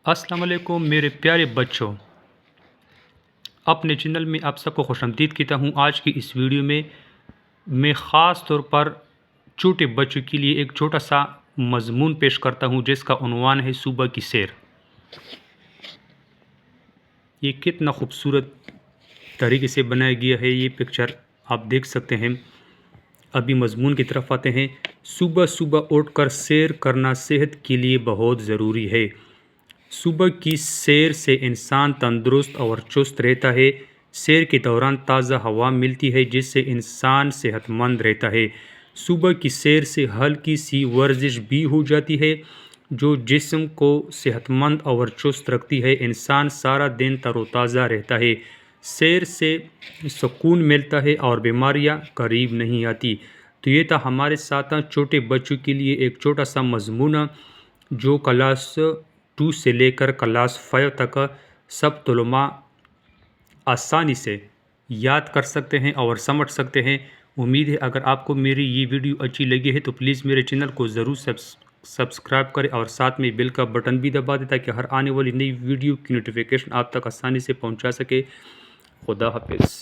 अस्सलाम वालेकुम मेरे प्यारे बच्चों, अपने चैनल में आप सबको खुशामदीद कहता हूँ। आज की इस वीडियो में मैं ख़ास तौर पर छोटे बच्चों के लिए एक छोटा सा मज़मून पेश करता हूँ जिसका उन्वान है सुबह की सैर। ये कितना खूबसूरत तरीके से बनाया गया है, ये पिक्चर आप देख सकते हैं। अभी मज़मून की तरफ आते हैं। सुबह सुबह उठकर सैर करना सेहत के लिए बहुत ज़रूरी है। सुबह की सैर से इंसान तंदुरुस्त और चुस्त रहता है। सैर के दौरान ताज़ा हवा मिलती है जिससे इंसान सेहतमंद रहता है। सुबह की सैर से हल्की सी वर्जिश भी हो जाती है जो जिस्म को सेहतमंद और चुस्त रखती है। इंसान सारा दिन तरोताज़ा रहता है। सैर से सुकून मिलता है और बीमारियां करीब नहीं आती। तो ये था हमारे साथ छोटे बच्चों के लिए एक छोटा सा मज़मून जो क्लास 2 से लेकर क्लास 5 तक सब तलमा आसानी से याद कर सकते हैं और समझ सकते हैं। उम्मीद है अगर आपको मेरी ये वीडियो अच्छी लगी है तो प्लीज़ मेरे चैनल को ज़रूर सब्सक्राइब करें और साथ में बेल का बटन भी दबा दें ताकि हर आने वाली नई वीडियो की नोटिफिकेशन आप तक आसानी से पहुंचा सके। खुदा हाफिज़।